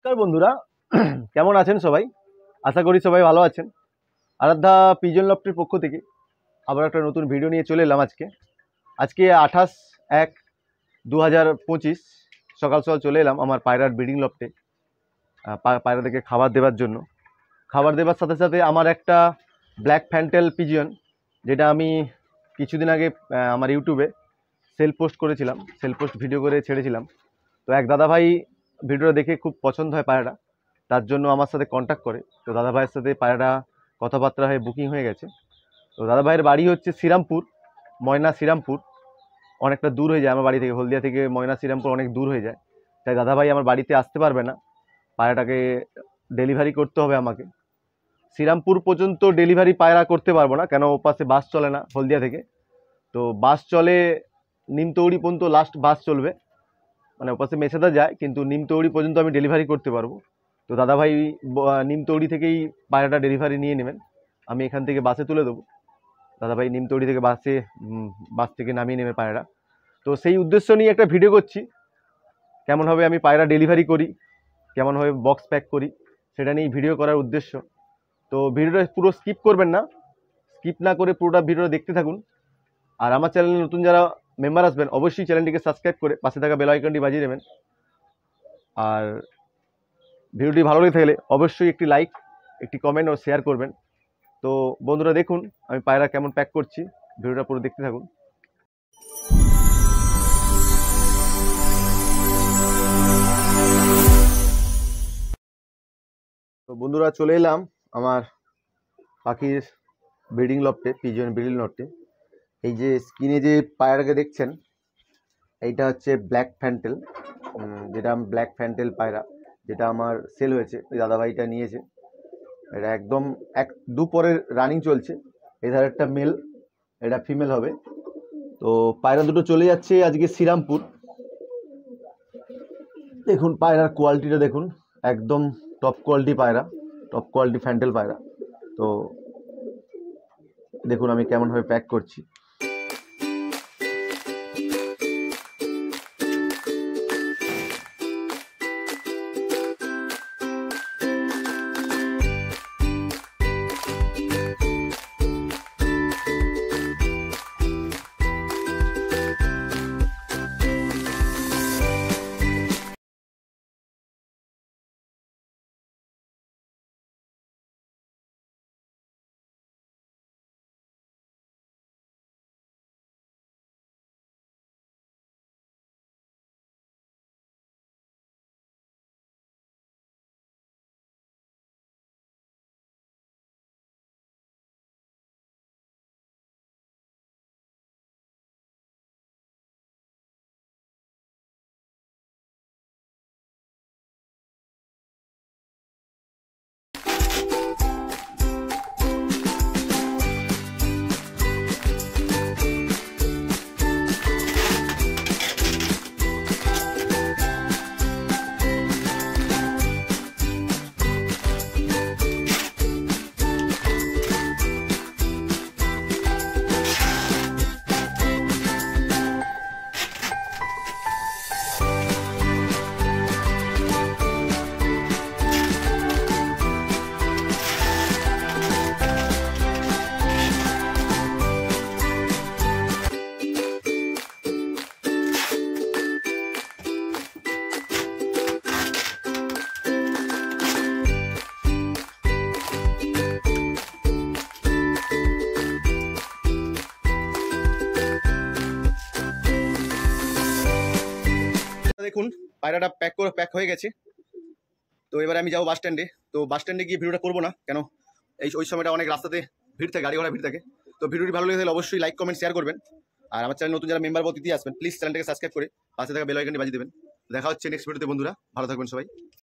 নমস্কার বন্ধুরা, কেমন আছেন সবাই? আশা করি সবাই ভালো আছেন। আরাধ্যা পিজন লফটের পক্ষ থেকে আবার একটা নতুন ভিডিও নিয়ে চলে এলাম আজকে 28/1/2025 সকাল সকাল চলে এলাম আমার পায়রার ব্রিডিং লফটে পায়রাদেরকে খাবার দেওয়ার জন্য। খাবার দেওয়ার সাথে সাথে আমার একটা ব্ল্যাক ফ্যান্টেল পিজিয়ন, যেটা আমি কিছুদিন আগে আমার ইউটিউবে সেল পোস্ট করেছিলাম, সেল পোস্ট ভিডিও করে ছেড়েছিলাম। তো এক দাদাভাই ভিডিওটা দেখে খুব পছন্দ হয় পায়রাটা, তার জন্য আমার সাথে কন্ট্যাক্ট করে। তো দাদাভাইয়ের সাথে পায়রাটা কথাবার্তা হয়ে বুকিং হয়ে গেছে। তো দাদাভাইয়ের বাড়ি হচ্ছে শ্রীরামপুর, ময়না শ্রীরামপুর। অনেকটা দূর হয়ে যায় আমার বাড়ি থেকে, হলদিয়া থেকে ময়না শ্রীরামপুর অনেক দূর হয়ে যায়। তাই দাদাভাই আমার বাড়িতে আসতে পারবে না, পায়রাটাকে ডেলিভারি করতে হবে আমাকে। শ্রীরামপুর পর্যন্ত ডেলিভারি পায়রা করতে পারবো না, কেন ওপাশে বাস চলে না হলদিয়া থেকে। তো বাস চলে নিমতৌড়ি পর্যন্ত, লাস্ট বাস চলবে, মানে ওপাশে মেছেদা যায়, কিন্তু নিমতৌড়ি পর্যন্ত আমি ডেলিভারি করতে পারবো। তো দাদাভাই নিমতৌড়ি থেকেই পায়রাটা ডেলিভারি নিয়ে নেবেন, আমি এখান থেকে বাসে তুলে দেবো। দাদাভাই নিমতৌড়ি থেকে বাস থেকে নামিয়ে নেবে পায়রা। তো সেই উদ্দেশ্য নিয়ে একটা ভিডিও করছি, কেমনভাবে আমি পায়রা ডেলিভারি করি, কেমনভাবে বক্স প্যাক করি, সেটা নিয়েই ভিডিও করার উদ্দেশ্য। তো ভিডিওটা পুরো স্কিপ করবেন না, স্কিপ না করে পুরোটা ভিডিও দেখতে থাকুন। আর আমার চ্যানেলে নতুন যারা মেম্বার আসবেন, অবশ্যই চ্যানেলটিকে সাবস্ক্রাইব করে পাশে থাকা বেল আইকনটি বাজিয়ে দেবেন। আর ভিডিওটি ভালো লেগে থাকলে অবশ্যই একটি লাইক, একটি কমেন্ট ও শেয়ার করবেন। তো বন্ধুরা দেখুন আমি পায়রা কেমন প্যাক করছি, ভিডিওটা পুরো দেখতে থাকুন। তো বন্ধুরা চলে এলাম আমার পাখির ব্রিডিং লফটে, পিজন ব্রিডিং লফটে। এই যে স্ক্রিনে যে পায়রাকে দেখছেন, এইটা হচ্ছে ব্ল্যাক ফ্যান্টেল, যেটা ব্ল্যাক ফ্যান্টেল পায়রা, যেটা আমার সেল হয়েছে, ওই দাদাভাইটা নিয়েছে। এটা একদম দুপরের রানিং চলছে। এধার একটা মেল, এটা ফিমেল হবে। তো পায়রা দুটো চলে যাচ্ছে আজকে শ্রীরামপুর। দেখুন পায়রার কোয়ালিটিটা দেখুন, একদম টপ কোয়ালিটি পায়রা, টপ কোয়ালিটি ফ্যান্টেল পায়রা। তো দেখুন আমি কেমনভাবে প্যাক করছি। দেখুন পায়রাটা প্যাক হয়ে গেছে। তো এবারে আমি যাবো বাস স্ট্যান্ডে। তো বাস স্ট্যান্ডে গিয়ে ভিডিওটা করবো না, কেন ওই সময়টা অনেক রাস্তাতে ভিড় থাকে, গাড়ি ঘোড়া ভিড় থাকে। তো ভিডিওটি ভালো লেগে থাকলে অবশ্যই লাইক কমেন্ট শেয়ার করবেন। আর আমার চ্যানেল নতুন যারা মেম্বার অতিথি আসবেন, প্লিজ চ্যানেলটাকে সাবস্ক্রাইব করে পাশে থাকা বেল আইকনটি বাজিয়ে দেবেন। দেখা হচ্ছে নেক্সট ভিডিওতে বন্ধুরা, ভালো থাকবেন সবাই।